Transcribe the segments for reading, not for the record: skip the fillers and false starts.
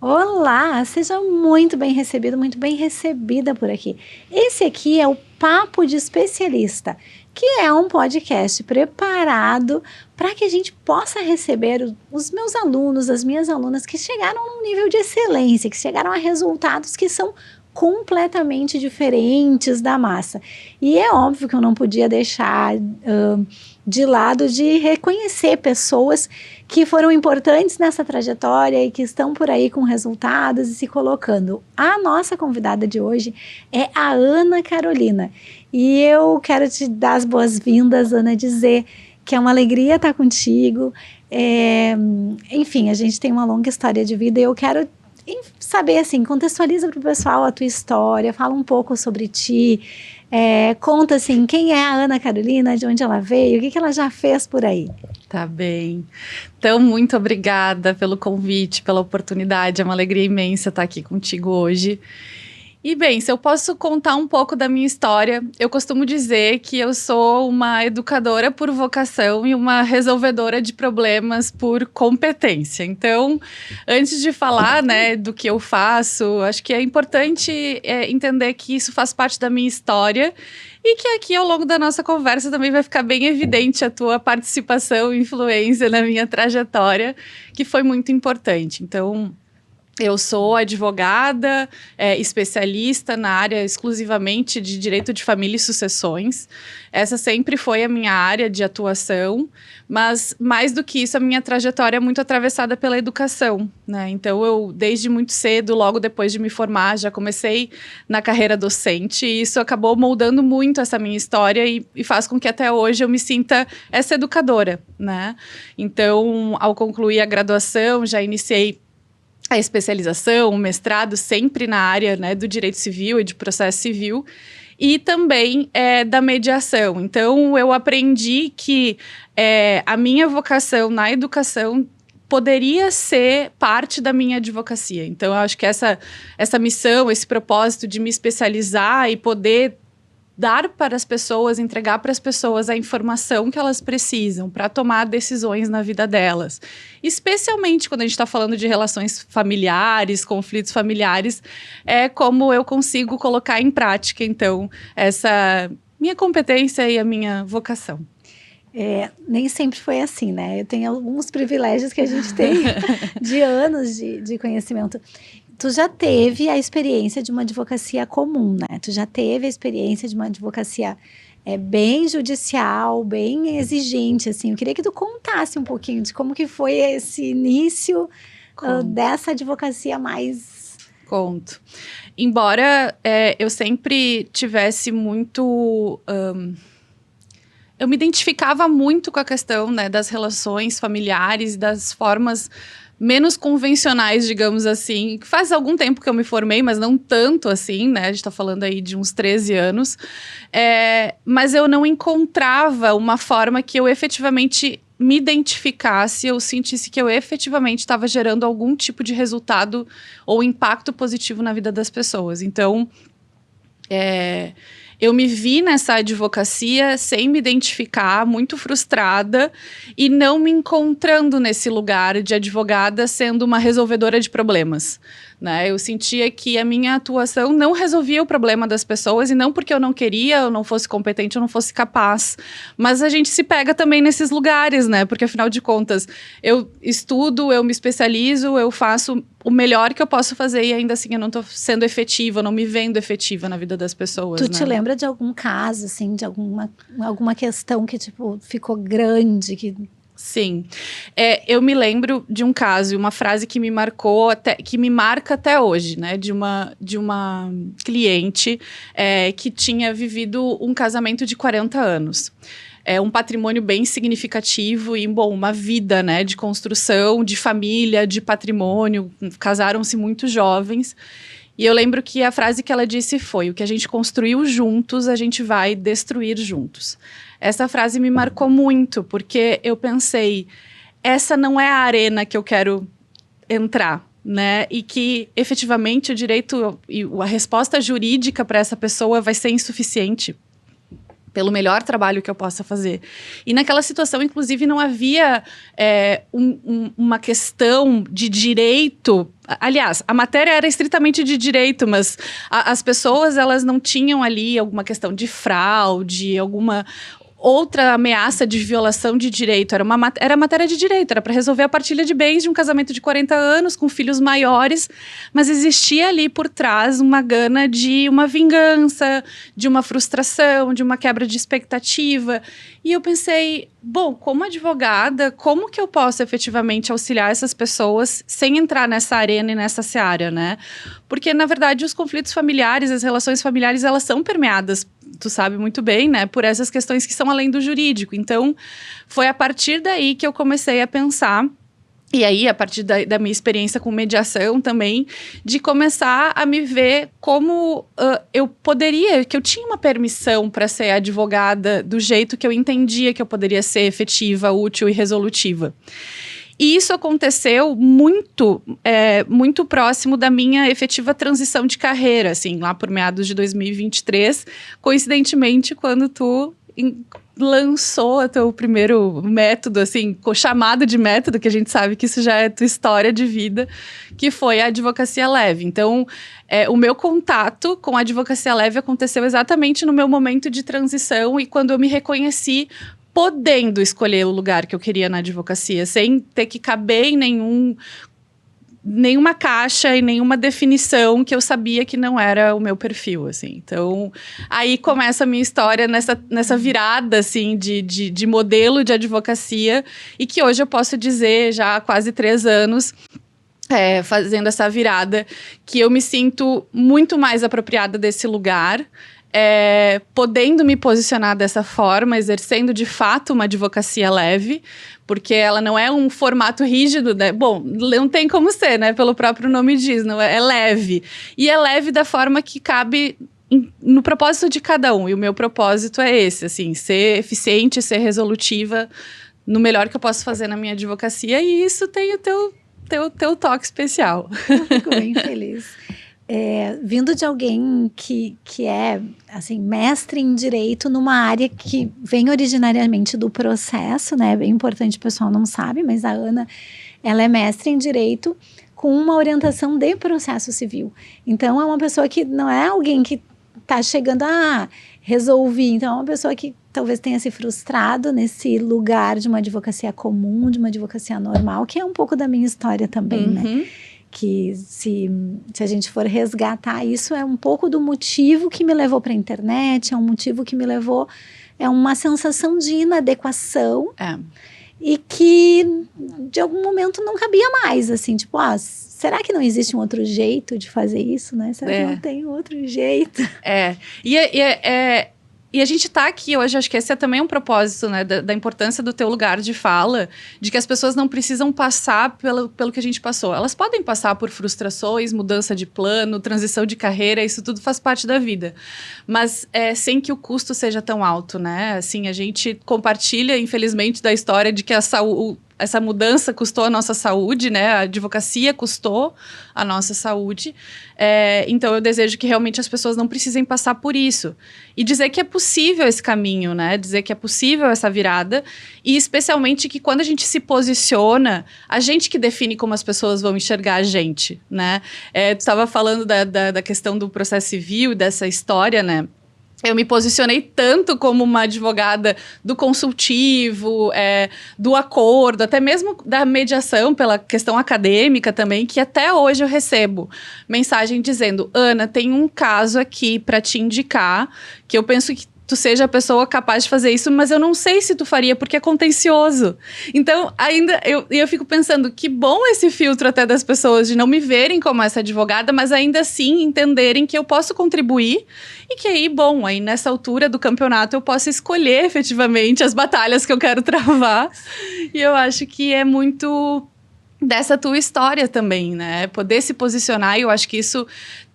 Olá, seja muito bem recebido, muito bem recebida por aqui. Esse aqui é o Papo de Especialista, que é um podcast preparado para que a gente possa receber os meus alunos, as minhas alunas que chegaram a um nível de excelência, que chegaram a resultados que são completamente diferentes da massa. E é óbvio que eu não podia deixar de lado de reconhecer pessoas que foram importantes nessa trajetória e que estão por aí com resultados e se colocando. A nossa convidada de hoje é a Ana Carolina. E eu quero te dar as boas-vindas, Ana, dizer que é uma alegria estar contigo. Enfim, a gente tem uma longa história de vida e eu quero saber, assim, contextualiza para o pessoal a tua história, fala um pouco sobre ti, conta, assim, quem é a Ana Carolina, de onde ela veio, o que ela já fez por aí. Tá bem. Então, muito obrigada pelo convite, pela oportunidade, é uma alegria imensa estar aqui contigo hoje. E bem, se eu posso contar um pouco da minha história, eu costumo dizer que eu sou uma educadora por vocação e uma resolvedora de problemas por competência. Então, antes de falar, né, do que eu faço, acho que é importante entender que isso faz parte da minha história e que aqui, ao longo da nossa conversa, também vai ficar bem evidente a tua participação e influência na minha trajetória, que foi muito importante. Então, eu sou advogada, especialista na área exclusivamente de direito de família e sucessões. Essa sempre foi a minha área de atuação, mas mais do que isso, a minha trajetória é muito atravessada pela educação, né? Então, eu, desde muito cedo, logo depois de me formar, já comecei na carreira docente e isso acabou moldando muito essa minha história e faz com que até hoje eu me sinta essa educadora, né? Então, ao concluir a graduação, já iniciei a especialização, o mestrado, sempre na área, né, do direito civil e de processo civil, e também da mediação. Então, eu aprendi que a minha vocação na educação poderia ser parte da minha advocacia. Então, eu acho que essa missão, esse propósito de me especializar e poder dar para as pessoas, entregar para as pessoas a informação que elas precisam para tomar decisões na vida delas. Especialmente quando a gente está falando de relações familiares, conflitos familiares, é como eu consigo colocar em prática, então, essa minha competência e a minha vocação. Nem sempre foi assim, né? Eu tenho alguns privilégios que a gente tem de anos de conhecimento. Tu já teve a experiência de uma advocacia comum, né? Tu já teve a experiência de uma advocacia bem judicial, bem exigente, assim. Eu queria que tu contasse um pouquinho de como que foi esse início dessa advocacia mais... Conto. Embora eu sempre tivesse muito... eu me identificava muito com a questão, né, das relações familiares, das formas menos convencionais, digamos assim. Faz algum tempo que eu me formei, mas não tanto assim, né? A gente tá falando aí de uns 13 anos. Mas eu não encontrava uma forma que eu efetivamente me identificasse, eu sentisse que eu efetivamente estava gerando algum tipo de resultado ou impacto positivo na vida das pessoas. Então, eu me vi nessa advocacia sem me identificar, muito frustrada e não me encontrando nesse lugar de advogada sendo uma resolvedora de problemas, né? Eu sentia que a minha atuação não resolvia o problema das pessoas e não porque eu não queria, eu não fosse competente, eu não fosse capaz. Mas a gente se pega também nesses lugares, né? Porque afinal de contas, eu estudo, eu me especializo, eu faço o melhor que eu posso fazer e ainda assim eu não estou sendo efetiva, eu não me vendo efetiva na vida das pessoas. Tu te lembra de algum caso, assim, de alguma questão que, tipo, ficou grande, que... Sim, eu me lembro de um caso, uma frase que me marcou, que me marca até hoje, né? De uma cliente que tinha vivido um casamento de 40 anos. Um patrimônio bem significativo e, bom, uma vida, né, de construção, de família, de patrimônio. Casaram-se muito jovens. E eu lembro que a frase que ela disse foi: o que a gente construiu juntos, a gente vai destruir juntos. Essa frase me marcou muito, porque eu pensei, essa não é a arena que eu quero entrar, né? E que, efetivamente, o direito e a resposta jurídica para essa pessoa vai ser insuficiente. pelo melhor trabalho que eu possa fazer. E naquela situação, inclusive, não havia uma questão de direito. Aliás, a matéria era estritamente de direito, mas as pessoas, elas não tinham ali alguma questão de fraude, alguma outra ameaça de violação de direito. Era matéria de direito, era para resolver a partilha de bens de um casamento de 40 anos, com filhos maiores, mas existia ali por trás uma gana de uma vingança, de uma frustração, de uma quebra de expectativa. E eu pensei, bom, como advogada, como que eu posso efetivamente auxiliar essas pessoas sem entrar nessa arena e nessa seara, né? Porque, na verdade, os conflitos familiares, as relações familiares, elas são permeadas, tu sabe muito bem, né, por essas questões que são além do jurídico. Então, foi a partir daí que eu comecei a pensar, e aí, a partir da minha experiência com mediação também, de começar a me ver como eu poderia, que eu tinha uma permissão para ser advogada do jeito que eu entendia que eu poderia ser efetiva, útil e resolutiva. E isso aconteceu muito próximo da minha efetiva transição de carreira, assim, lá por meados de 2023, coincidentemente, quando tu lançou o teu primeiro método, assim, chamado de método, que a gente sabe que isso já é tua história de vida, que foi a advocacia leve. Então, o meu contato com a advocacia leve aconteceu exatamente no meu momento de transição e quando eu me reconheci podendo escolher o lugar que eu queria na advocacia, sem ter que caber em nenhuma caixa e nenhuma definição que eu sabia que não era o meu perfil, assim. Então, aí começa a minha história nessa virada, assim, de modelo de advocacia, e que hoje eu posso dizer, já há quase 3 anos, fazendo essa virada, que eu me sinto muito mais apropriada desse lugar, podendo me posicionar dessa forma, exercendo de fato uma advocacia leve, porque ela não é um formato rígido, né? Bom, não tem como ser, né? Pelo próprio nome diz, não é leve. E é leve da forma que cabe no propósito de cada um. E o meu propósito é esse, assim, ser eficiente, ser resolutiva no melhor que eu posso fazer na minha advocacia. E isso tem o teu toque especial. Eu fico bem feliz. Vindo de alguém que é, assim, mestre em direito numa área que vem originariamente do processo, né? É bem importante, o pessoal não sabe, mas a Ana, ela é mestre em direito com uma orientação de processo civil. Então, é uma pessoa que não é alguém que está chegando resolvi. Então, é uma pessoa que talvez tenha se frustrado nesse lugar de uma advocacia comum, de uma advocacia normal, que é um pouco da minha história também, né? Que se a gente for resgatar isso, é um pouco do motivo que me levou para a internet, é um motivo que me levou, é uma sensação de inadequação e que de algum momento não cabia mais, assim, tipo, será que não existe um outro jeito de fazer isso, né? Será que não tem outro jeito? E a gente tá aqui hoje, acho que esse é também um propósito, né, da importância do teu lugar de fala, de que as pessoas não precisam passar pelo que a gente passou. Elas podem passar por frustrações, mudança de plano, transição de carreira, isso tudo faz parte da vida. Mas sem que o custo seja tão alto, né? Assim, a gente compartilha, infelizmente, da história de que essa mudança custou a nossa saúde, né? A advocacia custou a nossa saúde. Então, eu desejo que realmente as pessoas não precisem passar por isso. E dizer que é possível esse caminho, né? Dizer que é possível essa virada. E, especialmente, que quando a gente se posiciona, a gente que define como as pessoas vão enxergar a gente, né? Tu estava falando da questão do processo civil, dessa história, né? Eu me posicionei tanto como uma advogada do consultivo, do acordo, até mesmo da mediação pela questão acadêmica também, que até hoje eu recebo mensagem dizendo: Ana, tem um caso aqui para te indicar, que eu penso que tu seja a pessoa capaz de fazer isso, mas eu não sei se tu faria, porque é contencioso. Então, ainda, eu fico pensando, que bom esse filtro até das pessoas, de não me verem como essa advogada, mas ainda assim entenderem que eu posso contribuir, e que aí, bom, aí nessa altura do campeonato eu posso escolher efetivamente as batalhas que eu quero travar. E eu acho que é muito dessa tua história também, né? Poder se posicionar, e eu acho que isso,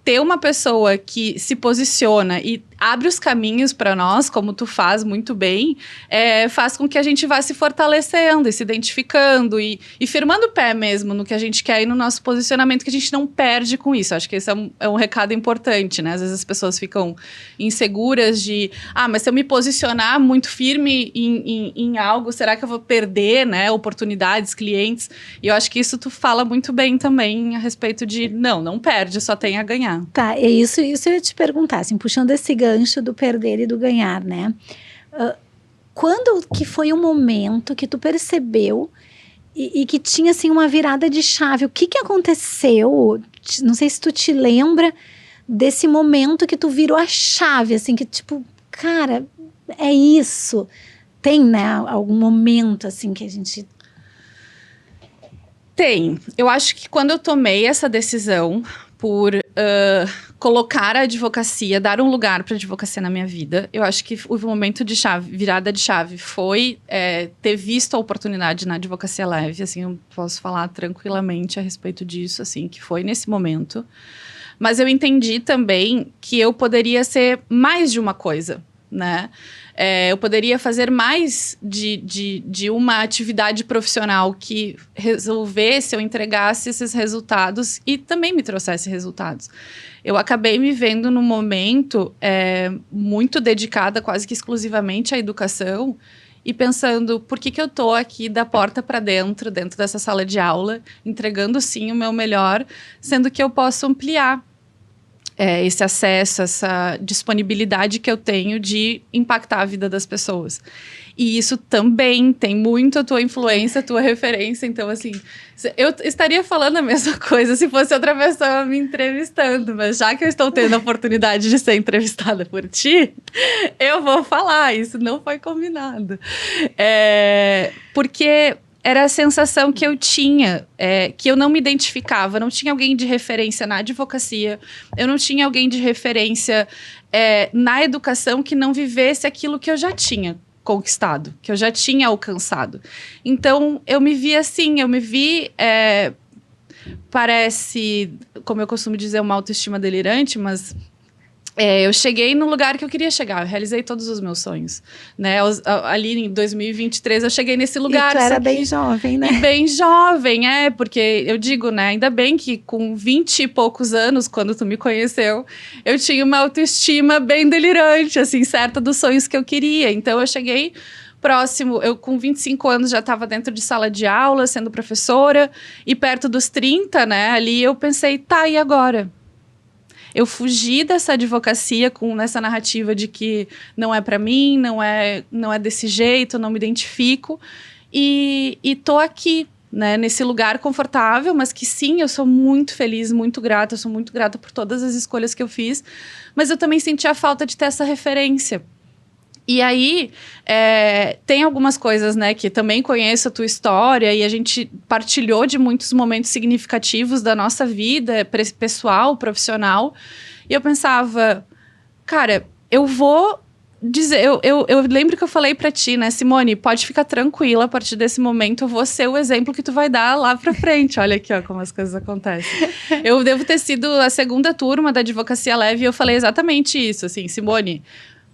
ter uma pessoa que se posiciona, e abre os caminhos para nós, como tu faz muito bem, faz com que a gente vá se fortalecendo e se identificando e firmando o pé mesmo no que a gente quer e no nosso posicionamento, que a gente não perde com isso. Acho que esse é um recado importante, né? Às vezes as pessoas ficam inseguras de, mas se eu me posicionar muito firme em algo, será que eu vou perder, né, oportunidades, clientes? E eu acho que isso tu fala muito bem também a respeito de, não perde, só tem a ganhar. Tá, é isso eu ia te perguntar, assim, puxando esse gancho do perder e do ganhar, né? Quando que foi o momento que tu percebeu e que tinha, assim, uma virada de chave? O que aconteceu? Não sei se tu te lembra desse momento que tu virou a chave, assim, que tipo, cara, é isso. Tem, né, algum momento, assim, que a gente... Tem. Eu acho que quando eu tomei essa decisão por colocar a advocacia, dar um lugar para a advocacia na minha vida, eu acho que o momento de chave, virada de chave, foi ter visto a oportunidade na advocacia leve, assim, eu posso falar tranquilamente a respeito disso, assim, que foi nesse momento. Mas eu entendi também que eu poderia ser mais de uma coisa, né? Eu poderia fazer mais de uma atividade profissional que resolvesse ou entregasse esses resultados e também me trouxesse resultados. Eu acabei me vendo num momento muito dedicada quase que exclusivamente à educação e pensando, por que eu estou aqui da porta para dentro dessa sala de aula, entregando sim o meu melhor, sendo que eu posso ampliar esse acesso, essa disponibilidade que eu tenho de impactar a vida das pessoas. E isso também tem muito a tua influência, a tua referência. Então, assim, eu estaria falando a mesma coisa se fosse outra pessoa me entrevistando. Mas já que eu estou tendo a oportunidade de ser entrevistada por ti, eu vou falar. Isso não foi combinado. Porque... era a sensação que eu tinha, que eu não me identificava, não tinha alguém de referência na advocacia, eu não tinha alguém de referência na educação que não vivesse aquilo que eu já tinha conquistado, que eu já tinha alcançado. Então, eu me vi assim, parece, como eu costumo dizer, uma autoestima delirante, mas... eu cheguei no lugar que eu queria chegar, eu realizei todos os meus sonhos, né? Ali em 2023 eu cheguei nesse lugar. E tu era bem jovem, né? E bem jovem, porque eu digo, né? Ainda bem que com 20 e poucos anos, quando tu me conheceu, eu tinha uma autoestima bem delirante, assim, certa dos sonhos que eu queria. Então eu cheguei próximo, eu com 25 anos já estava dentro de sala de aula, sendo professora, e perto dos 30, né? Ali eu pensei, tá, e agora? Eu fugi dessa advocacia nessa narrativa de que não é para mim, não é desse jeito, não me identifico. E tô aqui, né, nesse lugar confortável, mas que sim, eu sou muito feliz, muito grata. Eu sou muito grata por todas as escolhas que eu fiz. Mas eu também senti a falta de ter essa referência. E aí, tem algumas coisas, né, que também conheço a tua história e a gente partilhou de muitos momentos significativos da nossa vida, pessoal, profissional. E eu pensava, cara, eu vou dizer... Eu lembro que eu falei pra ti, né, Simone, pode ficar tranquila, a partir desse momento eu vou ser o exemplo que tu vai dar lá pra frente. Olha aqui, ó, como as coisas acontecem. Eu devo ter sido a segunda turma da Advocacia Leve e eu falei exatamente isso, assim, Simone...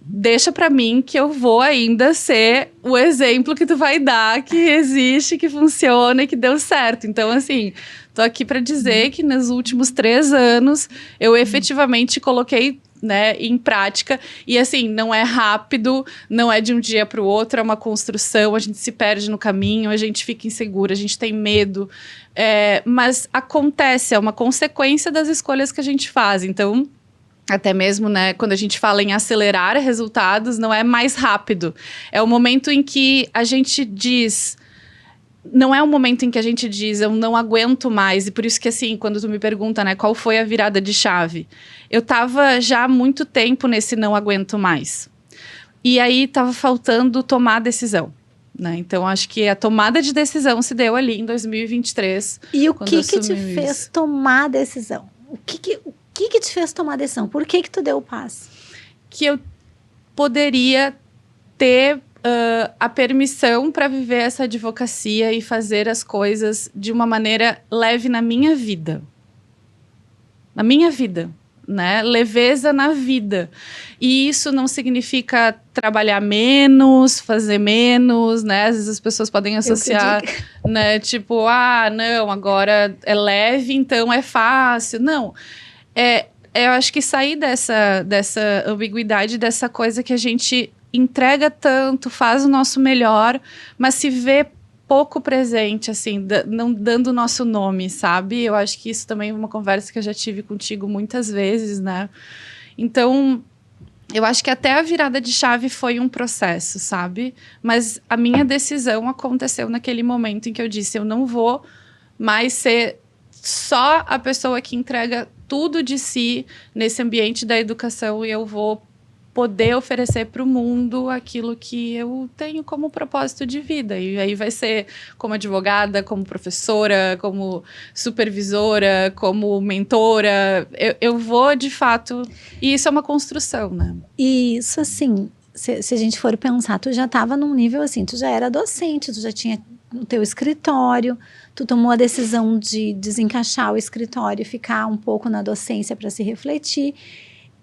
deixa pra mim que eu vou ainda ser o exemplo que tu vai dar, que existe, que funciona e que deu certo. Então, assim, tô aqui pra dizer que nos últimos 3 anos eu efetivamente coloquei, né, em prática. E assim, não é rápido, não é de um dia pro outro, é uma construção, a gente se perde no caminho, a gente fica insegura, a gente tem medo. Mas acontece, é uma consequência das escolhas que a gente faz. Então... até mesmo, né, quando a gente fala em acelerar resultados, não é mais rápido. É o momento em que a gente diz... não é um momento em que a gente diz, eu não aguento mais. E por isso que, assim, quando tu me pergunta, né, qual foi a virada de chave? Eu tava já há muito tempo nesse não aguento mais. E aí, tava faltando tomar a decisão. Né? Então, acho que a tomada de decisão se deu ali em 2023. E o que te fez tomar a decisão? O que te fez tomar a decisão? Por que tu deu o passo? Que eu poderia ter a permissão para viver essa advocacia e fazer as coisas de uma maneira leve na minha vida. Na minha vida. né? Leveza na vida. E isso não significa trabalhar menos, fazer menos, né? Às vezes as pessoas podem associar, né? Tipo, não, agora é leve, então é fácil. Não, eu acho que sair dessa ambiguidade, dessa coisa que a gente entrega tanto, faz o nosso melhor, mas se vê pouco presente, assim, não dando o nosso nome, sabe? Eu acho que isso também é uma conversa que eu já tive contigo muitas vezes, né? Então, eu acho que até a virada de chave foi um processo, sabe? Mas a minha decisão aconteceu naquele momento em que eu disse, eu não vou mais ser só a pessoa que entrega tudo de si nesse ambiente da educação e eu vou poder oferecer para o mundo aquilo que eu tenho como propósito de vida. E aí vai ser como advogada, como professora, como supervisora, como mentora. Eu vou, de fato... E isso é uma construção, né? E isso, assim, se a gente for pensar, tu já estava num nível assim, tu já era docente, tu já tinha o teu escritório, tu tomou a decisão de desencaixar o escritório e ficar um pouco na docência para se refletir.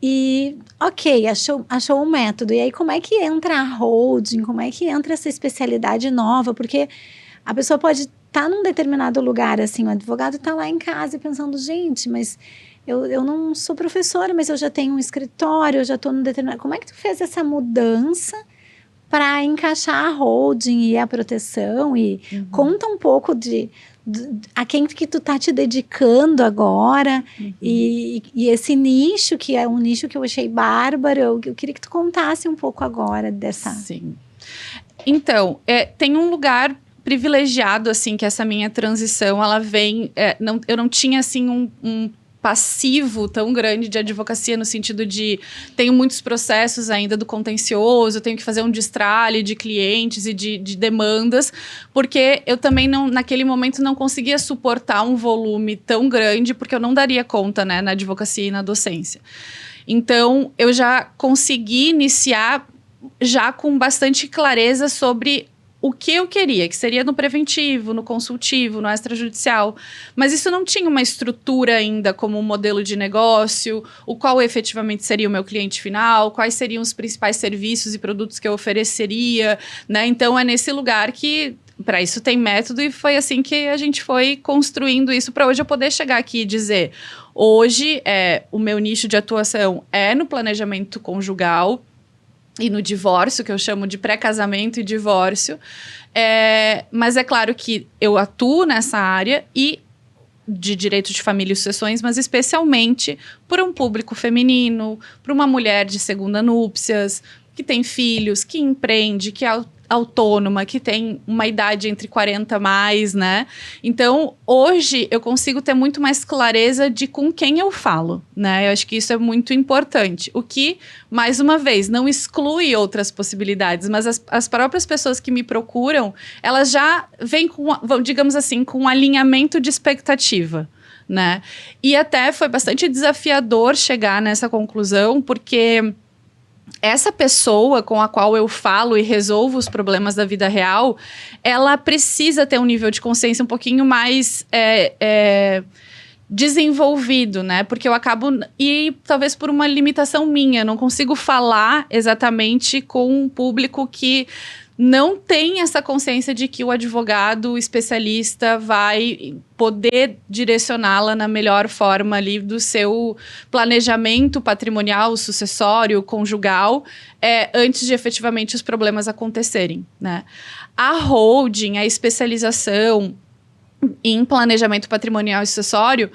E, ok, achou um método. E aí, como é que entra a holding? Como é que entra essa especialidade nova? Porque a pessoa pode estar num determinado lugar, assim, o advogado está lá em casa pensando, gente, mas eu não sou professora, mas eu já tenho um escritório, eu já estou num determinado... Como é que tu fez essa mudança para encaixar a holding e a proteção? E conta um pouco a quem que tu tá te dedicando agora, e esse nicho, que é um nicho que eu achei bárbaro, eu queria que tu contasse um pouco agora dessa... Sim. Então, tem um lugar privilegiado, assim, que essa minha transição, ela vem... eu não tinha, assim, um passivo tão grande de advocacia, no sentido de tenho muitos processos ainda do contencioso, tenho que fazer um destralhe de clientes e de demandas, porque eu também naquele momento não conseguia suportar um volume tão grande, porque eu não daria conta, né, na advocacia e na docência. Então, eu já consegui iniciar já com bastante clareza sobre o que eu queria, que seria no preventivo, no consultivo, no extrajudicial. Mas isso não tinha uma estrutura ainda como um modelo de negócio, o qual efetivamente seria o meu cliente final, quais seriam os principais serviços e produtos que eu ofereceria, né? Então, é nesse lugar que, para isso tem método, e foi assim que a gente foi construindo isso para hoje eu poder chegar aqui e dizer, hoje, o meu nicho de atuação é no planejamento conjugal, e no divórcio, que eu chamo de pré-casamento e divórcio. Mas é claro que eu atuo nessa área e de direito de família e sucessões, mas especialmente por um público feminino, para uma mulher de segunda núpcias, que tem filhos, que empreende, que é autônoma, que tem uma idade entre 40 mais, né? Então, hoje, eu consigo ter muito mais clareza de com quem eu falo, né? Eu acho que isso é muito importante. O que, mais uma vez, não exclui outras possibilidades, mas as próprias pessoas que me procuram, elas já vêm com, digamos assim, com um alinhamento de expectativa, né? E até foi bastante desafiador chegar nessa conclusão, porque essa pessoa com a qual eu falo e resolvo os problemas da vida real, ela precisa ter um nível de consciência um pouquinho mais desenvolvido, né? Porque eu acabo... E talvez por uma limitação minha, não consigo falar exatamente com um público que não tem essa consciência de que o advogado especialista vai poder direcioná-la na melhor forma ali do seu planejamento patrimonial, sucessório, conjugal, antes de efetivamente os problemas acontecerem, né? A holding, a especialização em planejamento patrimonial e sucessório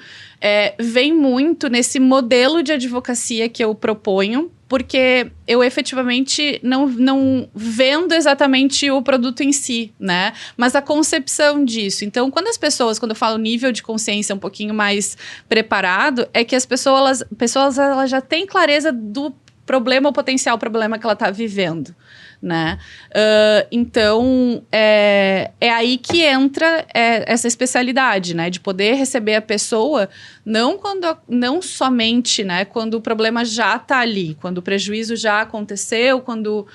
vem muito nesse modelo de advocacia que eu proponho, porque eu efetivamente não vendo exatamente o produto em si, né? Mas a concepção disso. Então, quando eu falo nível de consciência um pouquinho mais preparado, é que as pessoas elas já têm clareza do problema ou potencial problema que ela está vivendo, né? Então, é aí que entra essa especialidade, né? De poder receber a pessoa, não somente, né? Quando o problema já está ali, quando o prejuízo já aconteceu, quando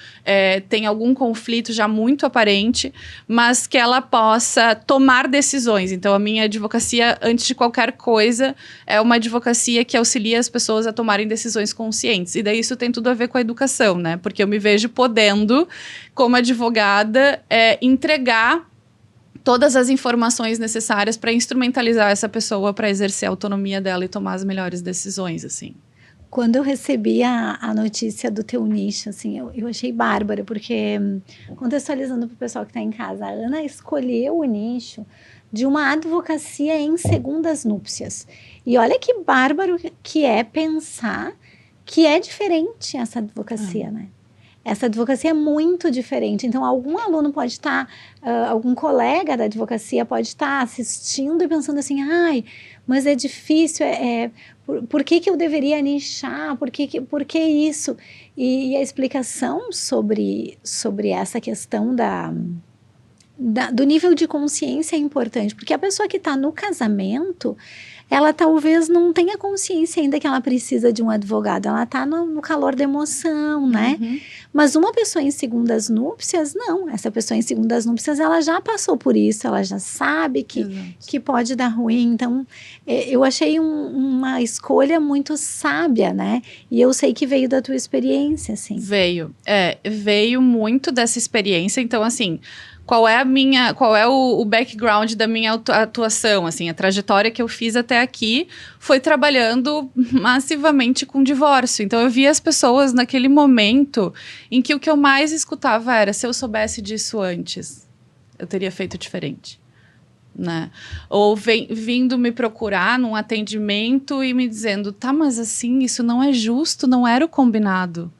tem algum conflito já muito aparente, mas que ela possa tomar decisões. Então, a minha advocacia, antes de qualquer coisa, é uma advocacia que auxilia as pessoas a tomarem decisões conscientes. E daí isso tem tudo a ver com a educação, né? Porque eu me vejo podendo, como advogada, entregar todas as informações necessárias para instrumentalizar essa pessoa para exercer a autonomia dela e tomar as melhores decisões, assim. Quando eu recebi a notícia do teu nicho, assim, eu achei bárbaro, porque, contextualizando para o pessoal que está em casa, a Ana escolheu o nicho de uma advocacia em segundas núpcias. E olha que bárbaro que é pensar que é diferente essa advocacia, né? Essa advocacia é muito diferente. Então, algum aluno pode estar, algum colega da advocacia pode estar assistindo e pensando assim, ai, mas é difícil, por que eu deveria nichar? Por que isso? E a explicação sobre essa questão do nível de consciência é importante, porque a pessoa que está no casamento, ela talvez não tenha consciência ainda que ela precisa de um advogado, ela está no calor da emoção, né? Uhum. Mas uma pessoa em segundas núpcias, não. Essa pessoa em segundas núpcias, ela já passou por isso, ela já sabe que pode dar ruim. Então, eu achei uma escolha muito sábia, né? E eu sei que veio da tua experiência, assim. Veio muito dessa experiência. Então, assim, qual é o background da minha atuação, assim, a trajetória que eu fiz até aqui foi trabalhando massivamente com divórcio. Então, eu via as pessoas naquele momento em que o que eu mais escutava era, se eu soubesse disso antes, eu teria feito diferente, né? Ou vindo me procurar num atendimento e me dizendo, tá, mas assim, isso não é justo, não era o combinado.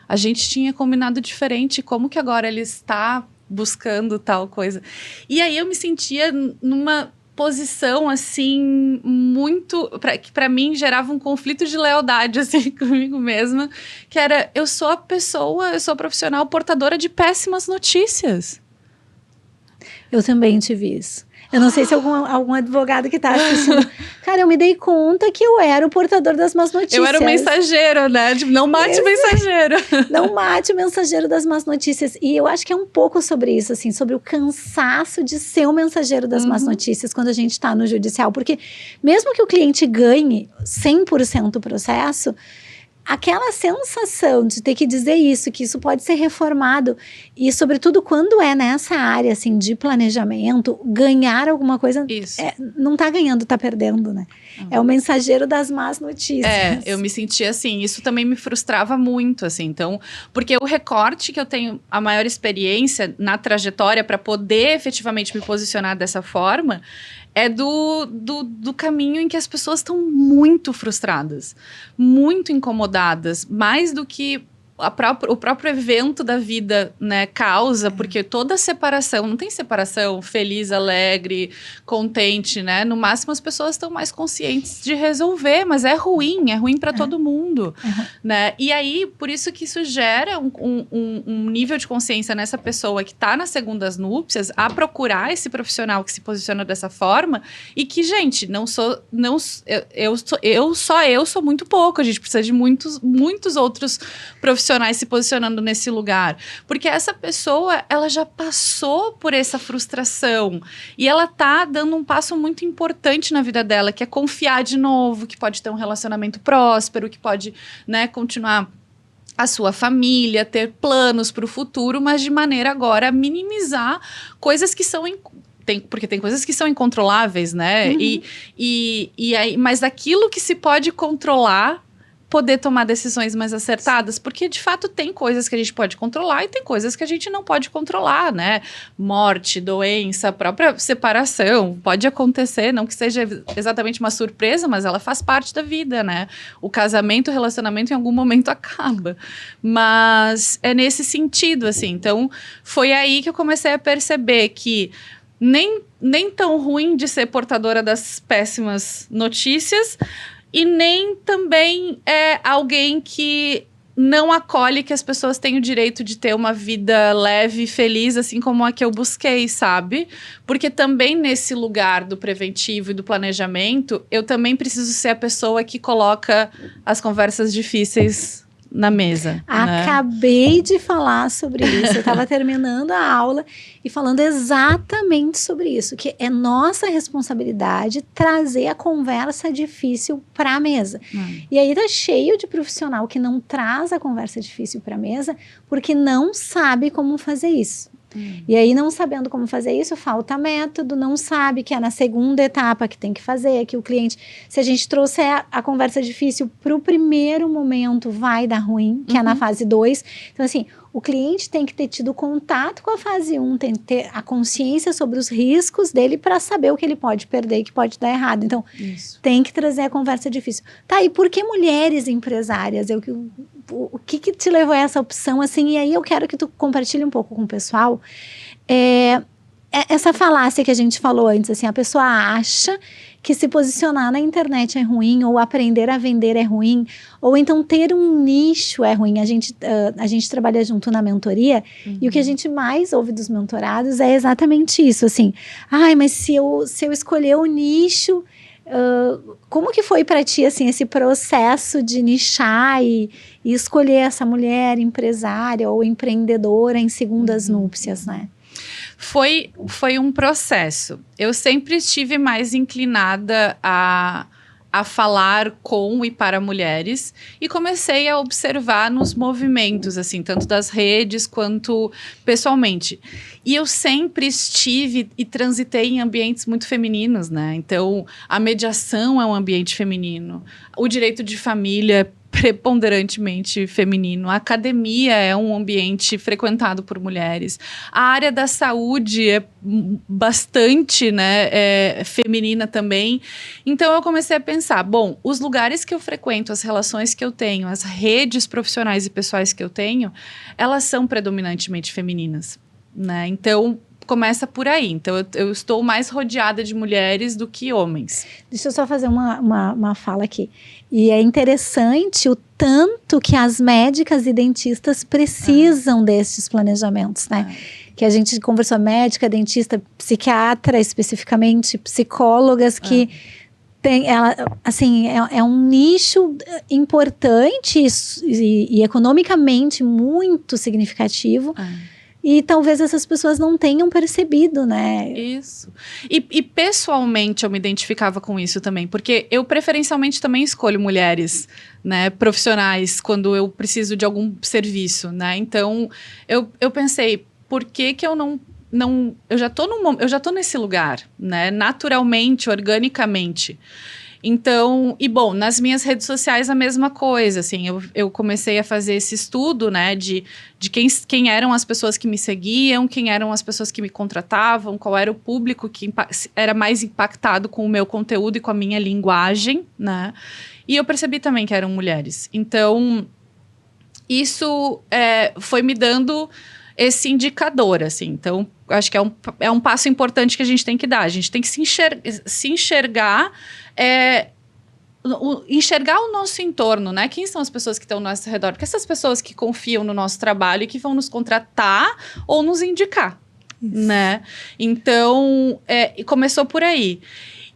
A gente tinha combinado diferente, como que agora ele está buscando tal coisa? E aí eu me sentia numa posição, assim, muito... que para mim gerava um conflito de lealdade, assim, comigo mesma, que era, eu sou a profissional portadora de péssimas notícias. Eu também tive isso. Eu não sei se algum advogado que está assistindo... Cara, eu me dei conta que eu era o portador das más notícias. Eu era o mensageiro, né? Tipo, não mate o mensageiro. Não mate o mensageiro das más notícias. E eu acho que é um pouco sobre isso, assim, sobre o cansaço de ser o mensageiro das más notícias quando a gente está no judicial. Porque mesmo que o cliente ganhe 100% o processo, aquela sensação de ter que dizer isso, que isso pode ser reformado, e sobretudo quando é nessa área, assim, de planejamento, ganhar alguma coisa, não tá ganhando, tá perdendo, né? É o mensageiro das más notícias. Eu me sentia assim, isso também me frustrava muito, assim, então, porque o recorte que eu tenho, a maior experiência na trajetória para poder efetivamente me posicionar dessa forma, é do caminho em que as pessoas estão muito frustradas, muito incomodadas, mais do que o próprio evento da vida, né, causa, porque toda separação, não tem separação feliz, alegre, contente, né? No máximo as pessoas estão mais conscientes de resolver, mas é ruim para todo mundo, né? E aí, por isso que isso gera um nível de consciência nessa pessoa que está nas segundas núpcias a procurar esse profissional que se posiciona dessa forma e que, gente, eu sou muito pouco, a gente precisa de muitos outros profissionais se posicionando nesse lugar, porque essa pessoa, ela já passou por essa frustração e ela tá dando um passo muito importante na vida dela, que é confiar de novo, que pode ter um relacionamento próspero, que pode, né, continuar a sua família, ter planos para o futuro, mas de maneira agora a minimizar coisas que são porque tem coisas que são incontroláveis, né? E aí, mas daquilo que se pode controlar, poder tomar decisões mais acertadas, porque de fato tem coisas que a gente pode controlar e tem coisas que a gente não pode controlar, né? Morte, doença, própria separação, pode acontecer, não que seja exatamente uma surpresa, mas ela faz parte da vida, né? O casamento, o relacionamento em algum momento acaba, mas é nesse sentido, assim. Então, foi aí que eu comecei a perceber que nem tão ruim de ser portadora das péssimas notícias, e nem também é alguém que não acolhe que as pessoas têm o direito de ter uma vida leve e feliz, assim como a que eu busquei, sabe? Porque também nesse lugar do preventivo e do planejamento, eu também preciso ser a pessoa que coloca as conversas difíceis na mesa. Acabei de falar sobre isso. Eu estava terminando a aula e falando exatamente sobre isso, que é nossa responsabilidade trazer a conversa difícil para a mesa. E aí tá cheio de profissional que não traz a conversa difícil para a mesa porque não sabe como fazer isso. E aí, não sabendo como fazer isso, falta método, não sabe que é na segunda etapa que tem que fazer, que o cliente, se a gente trouxer a conversa difícil para o primeiro momento, vai dar ruim, que é na fase 2. Então, assim, o cliente tem que ter tido contato com a fase 1, tem que ter a consciência sobre os riscos dele para saber o que ele pode perder e que pode dar errado. Então, tem que trazer a conversa difícil. Tá, e por que mulheres empresárias? O que te levou a essa opção, assim? E aí eu quero que tu compartilhe um pouco com o pessoal. Essa falácia que a gente falou antes, assim, a pessoa acha que se posicionar na internet é ruim, ou aprender a vender é ruim, ou então ter um nicho é ruim. A gente trabalha junto na mentoria, e o que a gente mais ouve dos mentorados é exatamente isso, assim. Ai, mas se eu escolher o nicho... como que foi para ti, assim, esse processo de nichar e escolher essa mulher empresária ou empreendedora em segundas núpcias, né? Foi um processo. Eu sempre estive mais inclinada a falar com e para mulheres, e comecei a observar nos movimentos, assim, tanto das redes quanto pessoalmente. E eu sempre estive e transitei em ambientes muito femininos, né? Então, a mediação é um ambiente feminino, o direito de família preponderantemente feminino. A academia é um ambiente frequentado por mulheres. A área da saúde é bastante, né, feminina também. Então, eu comecei a pensar, bom, os lugares que eu frequento, as relações que eu tenho, as redes profissionais e pessoais que eu tenho, elas são predominantemente femininas, né? Então, começa por aí. Então, eu estou mais rodeada de mulheres do que homens. Deixa eu só fazer uma fala aqui. E é interessante o tanto que as médicas e dentistas precisam desses planejamentos, né? Que a gente conversou, médica, dentista, psiquiatra, especificamente, psicólogas que... é um nicho importante e economicamente muito significativo. E talvez essas pessoas não tenham percebido, né? Isso. E pessoalmente eu me identificava com isso também, porque eu preferencialmente também escolho mulheres, né, profissionais, quando eu preciso de algum serviço, né? Então, eu pensei, por que eu não eu já tô nesse lugar, né? Naturalmente, organicamente. Então, e bom, nas minhas redes sociais a mesma coisa, assim, eu comecei a fazer esse estudo, né, de quem eram as pessoas que me seguiam, quem eram as pessoas que me contratavam, qual era o público que era mais impactado com o meu conteúdo e com a minha linguagem, né, e eu percebi também que eram mulheres. Então, isso foi me dando esse indicador, assim. Então, acho que é um passo importante que a gente tem que dar. A gente tem que se enxergar, enxergar o nosso entorno, né? Quem são as pessoas que estão ao nosso redor? Porque essas pessoas que confiam no nosso trabalho e que vão nos contratar ou nos indicar, né? Então, começou por aí.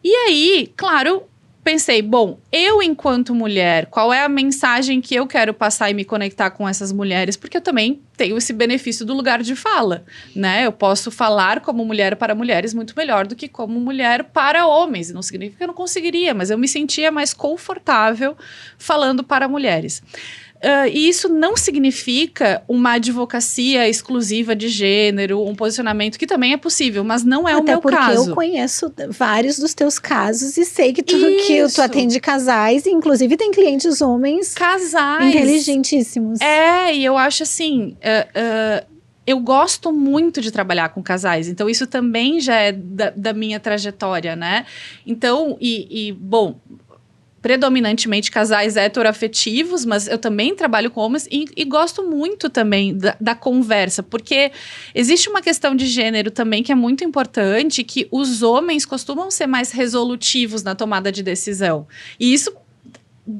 E aí, claro, pensei, bom, eu enquanto mulher, qual é a mensagem que eu quero passar e me conectar com essas mulheres? Porque eu também tenho esse benefício do lugar de fala, né? Eu posso falar como mulher para mulheres muito melhor do que como mulher para homens. Não significa que eu não conseguiria, mas eu me sentia mais confortável falando para mulheres. E isso não significa uma advocacia exclusiva de gênero, um posicionamento que também é possível, mas não é o meu caso. Até porque eu conheço vários dos teus casos e sei que tu atende casais, e inclusive tem clientes homens inteligentíssimos. E eu acho assim... eu gosto muito de trabalhar com casais, então isso também já é da minha trajetória, né? Então, bom... predominantemente casais heteroafetivos, mas eu também trabalho com homens e gosto muito também da conversa, porque existe uma questão de gênero também que é muito importante, que os homens costumam ser mais resolutivos na tomada de decisão. E isso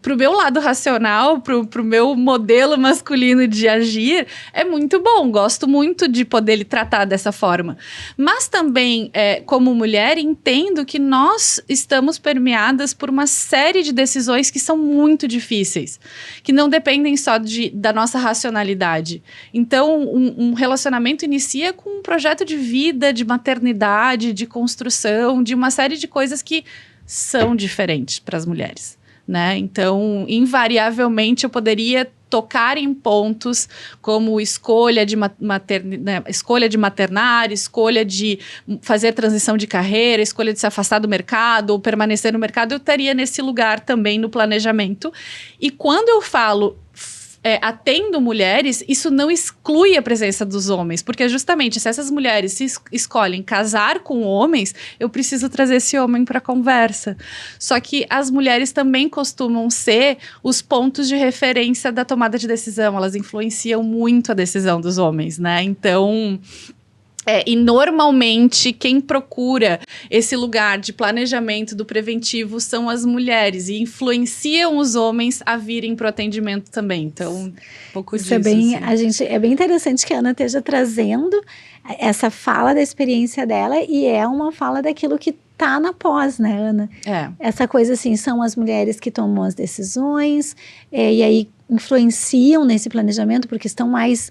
pro meu lado racional, pro meu modelo masculino de agir, é muito bom. Gosto muito de poder lhe tratar dessa forma. Mas também, como mulher, entendo que nós estamos permeadas por uma série de decisões que são muito difíceis, que não dependem só da nossa racionalidade. Então, um relacionamento inicia com um projeto de vida, de maternidade, de construção, de uma série de coisas que são diferentes para as mulheres. Né? Então, invariavelmente, eu poderia tocar em pontos como escolha de escolha de maternar, escolha de fazer transição de carreira, escolha de se afastar do mercado ou permanecer no mercado. Eu estaria nesse lugar também no planejamento. E quando eu falo atendo mulheres, isso não exclui a presença dos homens, porque justamente se essas mulheres escolhem casar com homens, eu preciso trazer esse homem para a conversa. Só que as mulheres também costumam ser os pontos de referência da tomada de decisão, elas influenciam muito a decisão dos homens, né? Então... e normalmente quem procura esse lugar de planejamento do preventivo são as mulheres e influenciam os homens a virem para o atendimento também. Então, um pouco isso disso. É bem interessante que a Ana esteja trazendo essa fala da experiência dela e é uma fala daquilo que tá na pós, né, Ana? Essa coisa assim, são as mulheres que tomam as decisões e aí influenciam nesse planejamento porque estão mais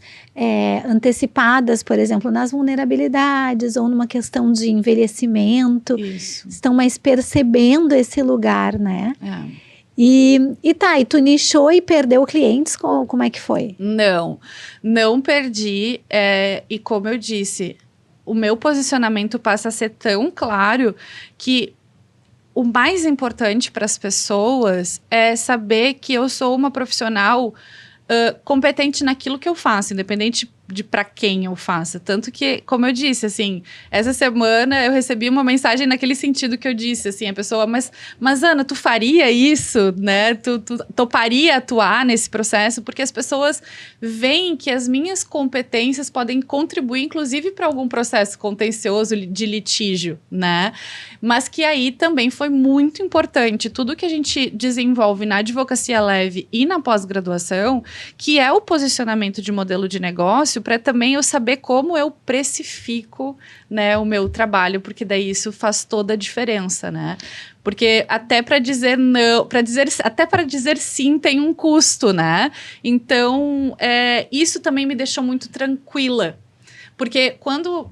antecipadas, por exemplo, nas vulnerabilidades ou numa questão de envelhecimento. Isso. Estão mais percebendo esse lugar, né? E tu nichou e perdeu clientes? Como é que foi? Não perdi. E como eu disse, o meu posicionamento passa a ser tão claro que o mais importante para as pessoas é saber que eu sou uma profissional competente naquilo que eu faço, independente de para quem eu faça. Tanto que, como eu disse, assim, essa semana eu recebi uma mensagem naquele sentido que eu disse, assim, a pessoa, mas Ana, tu faria isso, né? Tu toparia atuar nesse processo? Porque as pessoas veem que as minhas competências podem contribuir, inclusive, para algum processo contencioso de litígio, né? Mas que aí também foi muito importante tudo que a gente desenvolve na advocacia leve e na pós-graduação, que é o posicionamento de modelo de negócio, para também eu saber como eu precifico, né, o meu trabalho, porque daí isso faz toda a diferença, né? Porque até para dizer não, até para dizer sim tem um custo, né? Então, isso também me deixou muito tranquila. Porque quando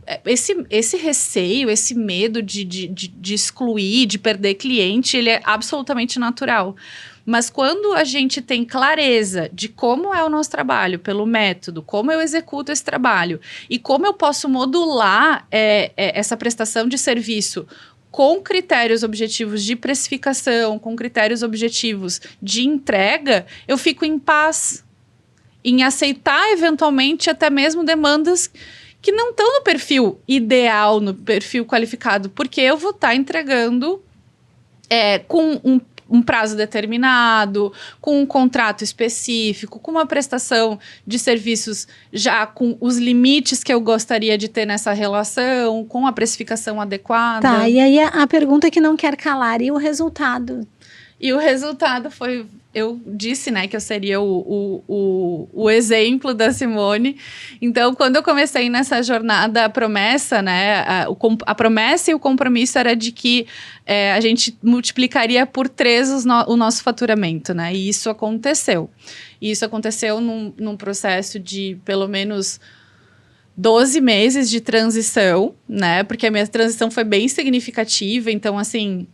esse receio, esse medo de excluir, de perder cliente, ele é absolutamente natural. Mas quando a gente tem clareza de como é o nosso trabalho, pelo método, como eu executo esse trabalho e como eu posso modular essa prestação de serviço com critérios objetivos de precificação, com critérios objetivos de entrega, eu fico em paz em aceitar eventualmente até mesmo demandas que não estão no perfil ideal, no perfil qualificado, porque eu vou estar entregando com um prazo determinado, com um contrato específico, com uma prestação de serviços já com os limites que eu gostaria de ter nessa relação, com a precificação adequada. Tá, e aí a pergunta que não quer calar, e o resultado? E o resultado foi... Eu disse, né, que eu seria o exemplo da Simone. Então, quando eu comecei nessa jornada, a promessa, né, a promessa e o compromisso era de que a gente multiplicaria por 3 o nosso faturamento, né? E isso aconteceu. E isso aconteceu num processo de, pelo menos, 12 meses de transição, né? Porque a minha transição foi bem significativa. Então, assim,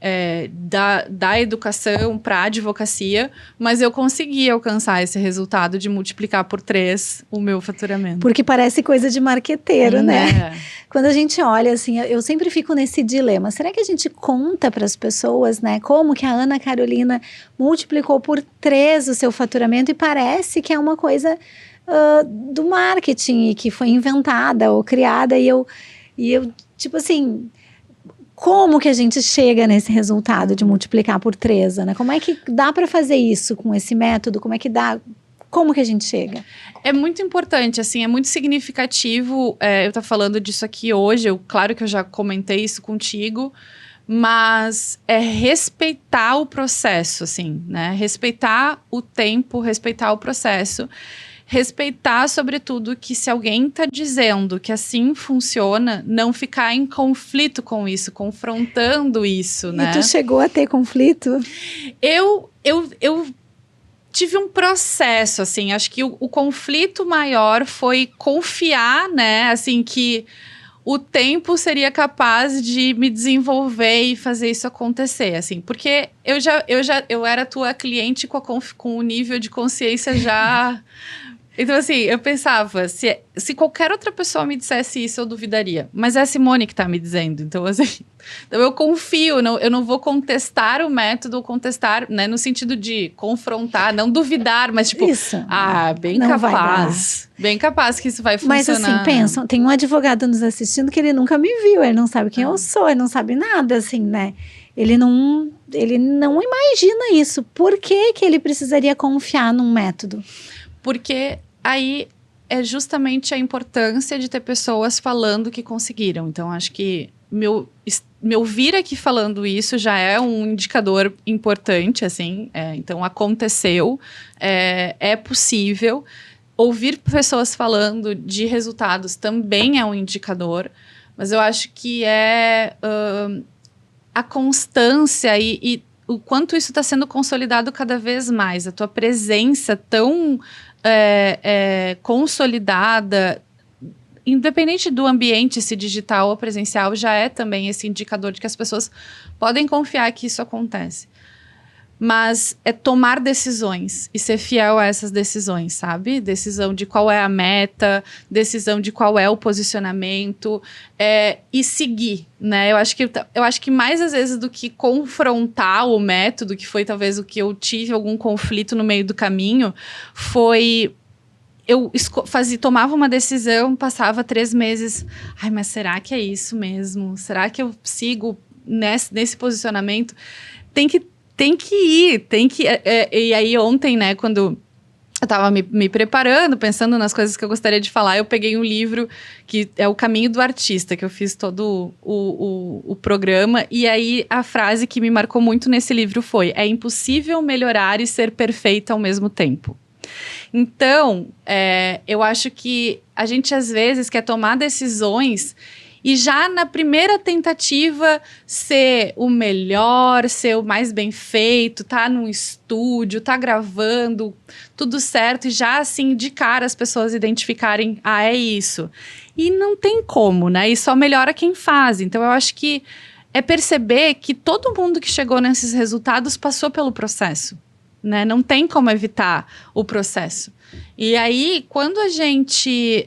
da educação para a advocacia, mas eu consegui alcançar esse resultado de multiplicar por 3 o meu faturamento. Porque parece coisa de marqueteiro, né? Quando a gente olha, assim, eu sempre fico nesse dilema. Será que a gente conta para as pessoas, né? Como que a Ana Carolina multiplicou por 3 o seu faturamento e parece que é uma coisa... do marketing, que foi inventada ou criada, e eu, tipo assim, como que a gente chega nesse resultado de multiplicar por 3, né? Como é que dá para fazer isso com esse método? Como que a gente chega? É muito importante, assim, é muito significativo eu estar falando disso aqui hoje. Claro que eu já comentei isso contigo, mas é respeitar o processo, assim, né? Respeitar o tempo, respeitar o processo. Respeitar, sobretudo, que se alguém está dizendo que assim funciona, não ficar em conflito com isso, confrontando isso, né? E tu chegou a ter conflito? Eu tive um processo, assim, acho que o conflito maior foi confiar, né, assim, que o tempo seria capaz de me desenvolver e fazer isso acontecer, assim, porque eu era tua cliente com o nível de consciência já... Então, assim, eu pensava, se qualquer outra pessoa me dissesse isso, eu duvidaria. Mas é a Simone que tá me dizendo. Então, assim, então eu confio, eu não vou contestar o método, contestar, né, no sentido de confrontar, não duvidar, mas tipo, Isso. Bem Não capaz. Bem capaz que isso vai funcionar. Mas assim, pensa, tem um advogado nos assistindo que ele nunca me viu, ele não sabe quem eu sou, ele não sabe nada, assim, né? Ele não imagina isso. Por que ele precisaria confiar num método? Porque aí é justamente a importância de ter pessoas falando que conseguiram. Então, acho que me ouvir aqui falando isso já é um indicador importante, assim. Então, aconteceu, é possível. Ouvir pessoas falando de resultados também é um indicador. Mas eu acho que a constância e o quanto isso está sendo consolidado cada vez mais. A tua presença tão... consolidada, independente do ambiente, se digital ou presencial, já é também esse indicador de que as pessoas podem confiar que isso acontece. Mas é tomar decisões e ser fiel a essas decisões, sabe? Decisão de qual é a meta, decisão de qual é o posicionamento, e seguir, né? Eu acho que mais às vezes do que confrontar o método, que foi talvez o que eu tive algum conflito no meio do caminho, foi... Eu tomava uma decisão, passava 3 meses. Ai, mas será que é isso mesmo? Será que eu sigo nesse posicionamento? Tem que ir. E aí ontem, né, quando eu tava me preparando, pensando nas coisas que eu gostaria de falar, eu peguei um livro que é O Caminho do Artista, que eu fiz todo o programa. E aí a frase que me marcou muito nesse livro foi: é impossível melhorar e ser perfeita ao mesmo tempo. Então, eu acho que a gente às vezes quer tomar decisões e já na primeira tentativa ser o melhor, ser o mais bem feito, tá num estúdio, tá gravando, tudo certo, e já assim de cara as pessoas identificarem, é isso. E não tem como, né? E só melhora quem faz. Então eu acho que é perceber que todo mundo que chegou nesses resultados passou pelo processo. Né? Não tem como evitar o processo. E aí, quando a gente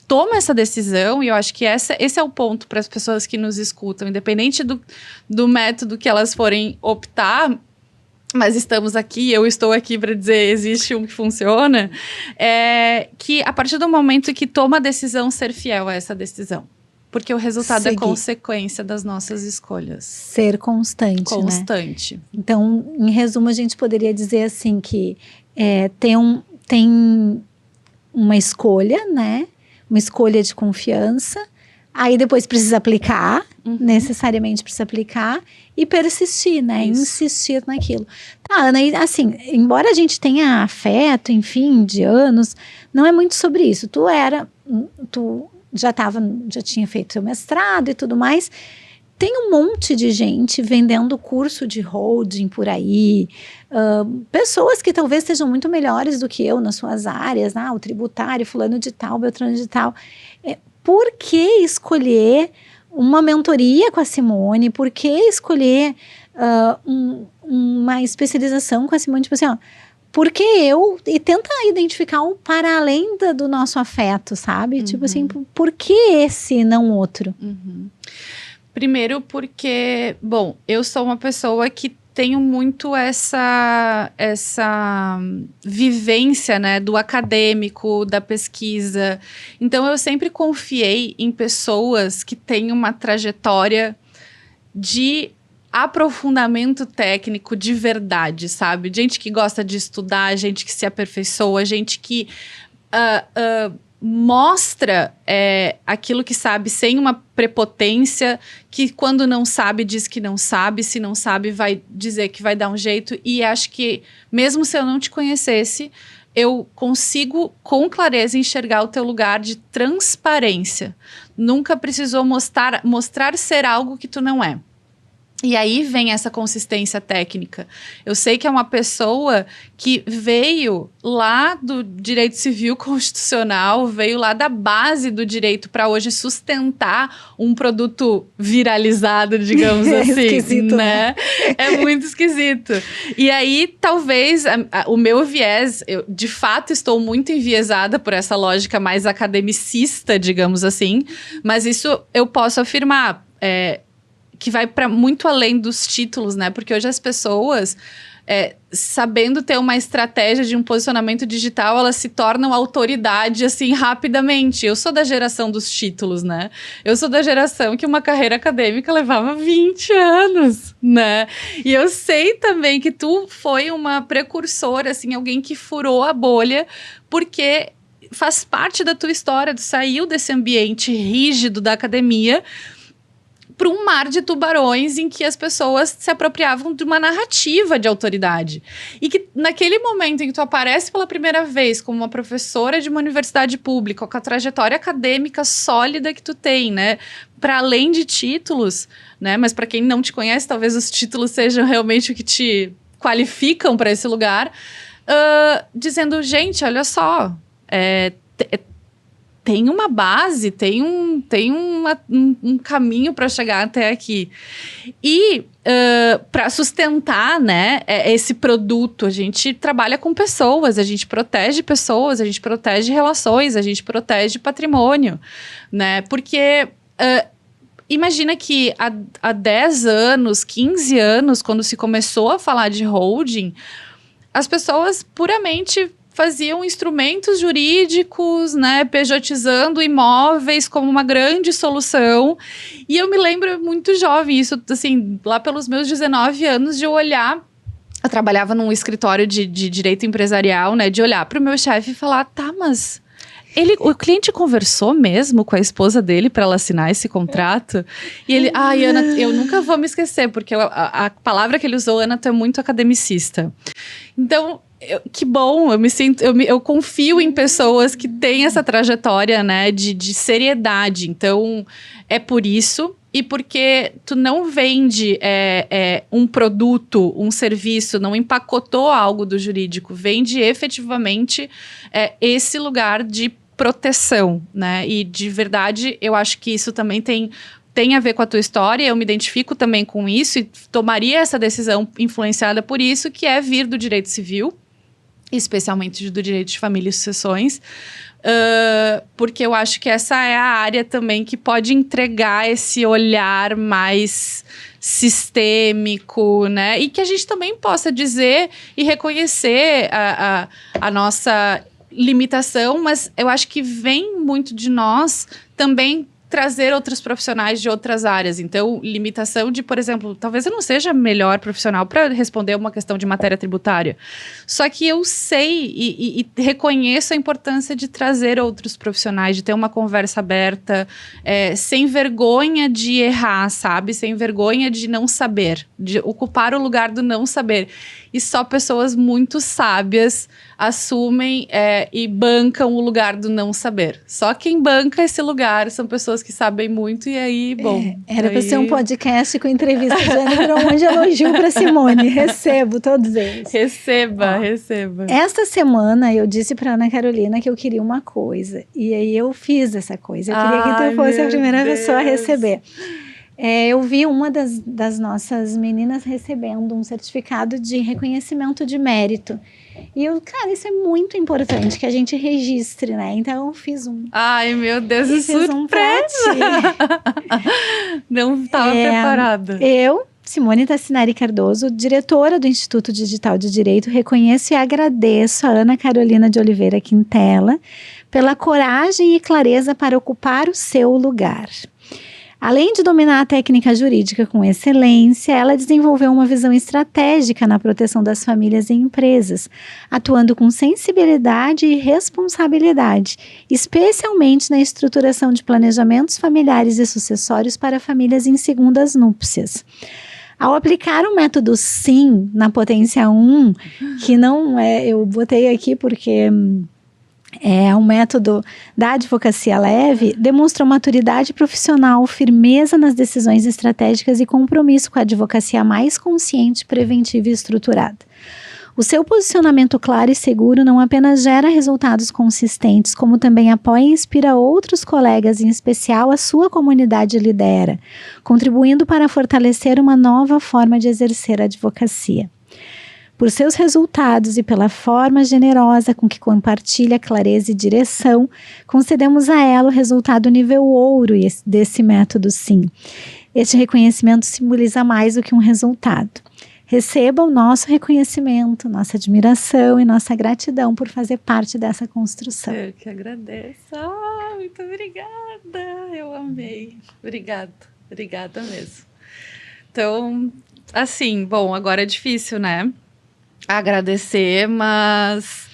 toma essa decisão, e eu acho que esse é o ponto para as pessoas que nos escutam, independente do método que elas forem optar, mas estamos aqui, eu estou aqui para dizer, existe um que funciona, que a partir do momento que toma a decisão, ser fiel a essa decisão. Porque o resultado é consequência das nossas escolhas. Ser constante, Constante. Né? Então, em resumo, a gente poderia dizer assim que tem uma escolha, né? Uma escolha de confiança. Aí depois precisa aplicar, necessariamente precisa aplicar. E persistir, né? Isso. Insistir naquilo. Tá, Ana, e assim, embora a gente tenha afeto, enfim, de anos, não é muito sobre isso. Tu já tinha feito seu mestrado e tudo mais. Tem um monte de gente vendendo curso de holding por aí, pessoas que talvez sejam muito melhores do que eu nas suas áreas, o tributário, fulano de tal, beltrano de tal. Por que escolher uma mentoria com a Simone? Por que escolher uma especialização com a Simone? Tipo assim, porque e tenta identificar o para além do nosso afeto, sabe? Tipo assim, por que esse e não outro? Primeiro porque, bom, eu sou uma pessoa que tenho muito essa vivência, né, do acadêmico, da pesquisa. Então, eu sempre confiei em pessoas que têm uma trajetória de aprofundamento técnico de verdade, sabe? Gente que gosta de estudar, gente que se aperfeiçoa, gente que mostra aquilo que sabe sem uma prepotência, que quando não sabe diz que não sabe, se não sabe vai dizer que vai dar um jeito. E acho que mesmo se eu não te conhecesse, eu consigo com clareza enxergar o teu lugar de transparência. Nunca precisou mostrar ser algo que tu não é. E aí vem essa consistência técnica. Eu sei que é uma pessoa que veio lá do direito civil constitucional, veio lá da base do direito para hoje sustentar um produto viralizado, digamos assim. Esquisito, né? É muito esquisito. E aí, talvez, o meu viés, eu de fato estou muito enviesada por essa lógica mais academicista, digamos assim, mas isso eu posso afirmar, que vai para muito além dos títulos, né? Porque hoje as pessoas, sabendo ter uma estratégia de um posicionamento digital, elas se tornam autoridade, assim, rapidamente. Eu sou da geração dos títulos, né? Eu sou da geração que uma carreira acadêmica levava 20 anos, né? E eu sei também que tu foi uma precursora, assim, alguém que furou a bolha, porque faz parte da tua história, tu saiu desse ambiente rígido da academia para um mar de tubarões em que as pessoas se apropriavam de uma narrativa de autoridade. E que naquele momento em que tu aparece pela primeira vez como uma professora de uma universidade pública, com a trajetória acadêmica sólida que tu tem, né? Para além de títulos, né? Mas para quem não te conhece, talvez os títulos sejam realmente o que te qualificam para esse lugar. Dizendo, gente, olha só, tem uma base, tem um caminho para chegar até aqui. E para sustentar, né, esse produto, a gente trabalha com pessoas, a gente protege pessoas, a gente protege relações, a gente protege patrimônio, né? Porque imagina que há 10 anos, 15 anos, quando se começou a falar de holding, as pessoas puramente faziam instrumentos jurídicos, né, pejotizando imóveis como uma grande solução. E eu me lembro muito jovem, isso assim, lá pelos meus 19 anos, de eu olhar. Eu trabalhava num escritório de direito empresarial, né, de olhar para o meu chefe e falar, tá, mas o cliente conversou mesmo com a esposa dele para ela assinar esse contrato? E ele, Ana, eu nunca vou me esquecer, porque a palavra que ele usou, Ana, tu é muito academicista. Então, que bom, eu confio em pessoas que têm essa trajetória, né, de seriedade. Então, é por isso, e porque tu não vende um produto, um serviço, não empacotou algo do jurídico, vende efetivamente esse lugar de proteção, né, e de verdade, eu acho que isso também tem a ver com a tua história, eu me identifico também com isso e tomaria essa decisão influenciada por isso, que é vir do direito civil, especialmente do direito de família e sucessões, porque eu acho que essa é a área também que pode entregar esse olhar mais sistêmico, né? E que a gente também possa dizer e reconhecer a nossa limitação, mas eu acho que vem muito de nós também trazer outros profissionais de outras áreas. Então, limitação de, por exemplo, talvez eu não seja melhor profissional para responder uma questão de matéria tributária. Só que eu sei e reconheço a importância de trazer outros profissionais, de ter uma conversa aberta, sem vergonha de errar, sabe? Sem vergonha de não saber, de ocupar o lugar do não saber. E só pessoas muito sábias assumem e bancam o lugar do não saber. Só quem banca esse lugar são pessoas que sabem muito, e aí, bom... Era para ser um podcast com entrevista de Ana, um monte de elogio para Simone. Recebo todos eles. Receba. Esta semana eu disse para Ana Carolina que eu queria uma coisa, e aí eu fiz essa coisa. Eu queria que tu fosse a primeira pessoa a receber. Eu vi uma das nossas meninas recebendo um certificado de reconhecimento de mérito. E isso é muito importante que a gente registre, né? Então eu fiz um. Ai, meu Deus, isso é surpresa! Não estava preparada. Eu, Simone Tassinari Cardoso, diretora do Instituto Digital de Direito, reconheço e agradeço a Ana Carolina de Oliveira Quintela pela coragem e clareza para ocupar o seu lugar. Além de dominar a técnica jurídica com excelência, ela desenvolveu uma visão estratégica na proteção das famílias e empresas, atuando com sensibilidade e responsabilidade, especialmente na estruturação de planejamentos familiares e sucessórios para famílias em segundas núpcias. Ao aplicar o método SIM na potência 1, que não é, eu botei aqui porque é um método da advocacia leve, demonstra maturidade profissional, firmeza nas decisões estratégicas e compromisso com a advocacia mais consciente, preventiva e estruturada. O seu posicionamento claro e seguro não apenas gera resultados consistentes, como também apoia e inspira outros colegas, em especial a sua comunidade lidera, contribuindo para fortalecer uma nova forma de exercer a advocacia. Por seus resultados e pela forma generosa com que compartilha clareza e direção, concedemos a ela o resultado nível ouro desse método SIM. Este reconhecimento simboliza mais do que um resultado. Receba o nosso reconhecimento, nossa admiração e nossa gratidão por fazer parte dessa construção. Eu que agradeço. Muito obrigada. Eu amei. Obrigada mesmo. Então, assim, bom, agora é difícil, né? Agradecer, mas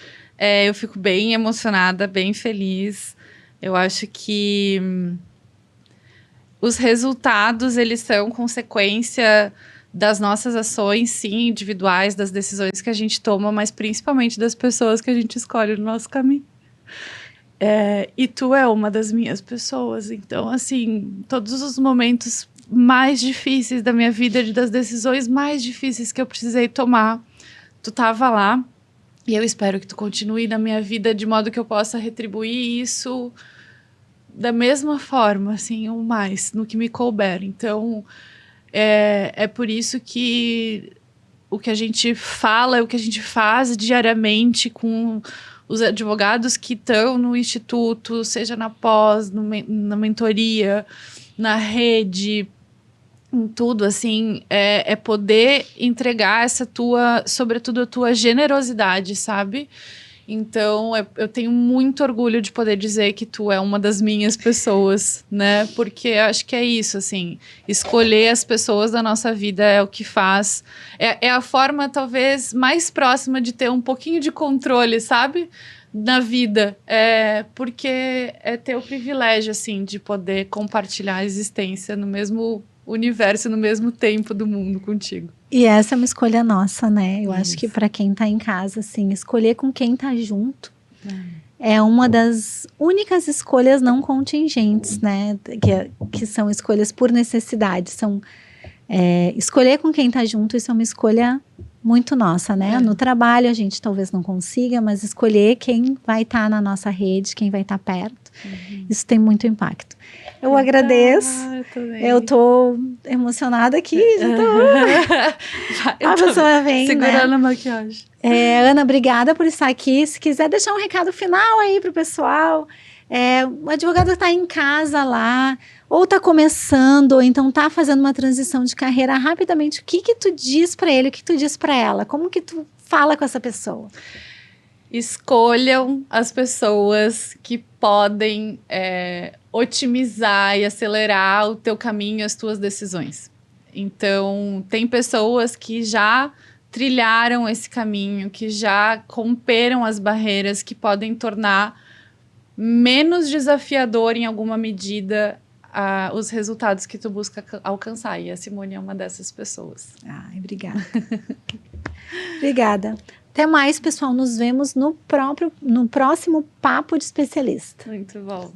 eu fico bem emocionada, bem feliz. Eu acho que os resultados, eles são consequência das nossas ações, sim, individuais, das decisões que a gente toma, mas principalmente das pessoas que a gente escolhe no nosso caminho. E tu é uma das minhas pessoas, então, assim, todos os momentos mais difíceis da minha vida, das decisões mais difíceis que eu precisei tomar, tu tava lá, e eu espero que tu continue na minha vida de modo que eu possa retribuir isso da mesma forma, assim, ou mais, no que me couber. Então, é por isso que o que a gente fala, o que a gente faz diariamente com os advogados que estão no instituto, seja na pós, na mentoria, na rede, em tudo, assim, é poder entregar sobretudo a tua generosidade, sabe? Então, eu tenho muito orgulho de poder dizer que tu é uma das minhas pessoas, né? Porque eu acho que é isso, assim, escolher as pessoas da nossa vida é o que faz, é a forma, talvez, mais próxima de ter um pouquinho de controle, sabe? Na vida, porque é ter o privilégio, assim, de poder compartilhar a existência no mesmo universo, no mesmo tempo do mundo contigo. E essa é uma escolha nossa, né? Eu acho que para quem tá em casa, assim, escolher com quem tá junto é uma das únicas escolhas não contingentes, né? Que são escolhas por necessidade. Escolher com quem tá junto, isso é uma escolha muito nossa, né? No trabalho a gente talvez não consiga, mas escolher quem vai estar na nossa rede, quem vai estar perto, isso tem muito impacto. Eu agradeço. Eu tô emocionada aqui. A pessoa vem, segurando, né? a maquiagem. Ana, obrigada por estar aqui. Se quiser deixar um recado final aí pro pessoal. O advogado está em casa lá, ou está começando, ou então está fazendo uma transição de carreira. Rapidamente, o que tu diz para ele, o que tu diz para ela? Como que tu fala com essa pessoa? Escolham as pessoas que podem otimizar e acelerar o teu caminho, as tuas decisões. Então, tem pessoas que já trilharam esse caminho, que já romperam as barreiras, que podem tornar menos desafiador, em alguma medida, os resultados que tu busca alcançar. E a Simone é uma dessas pessoas. Ai, obrigada. Obrigada. Até mais, pessoal. Nos vemos no próximo Papo de Especialista. Muito bom.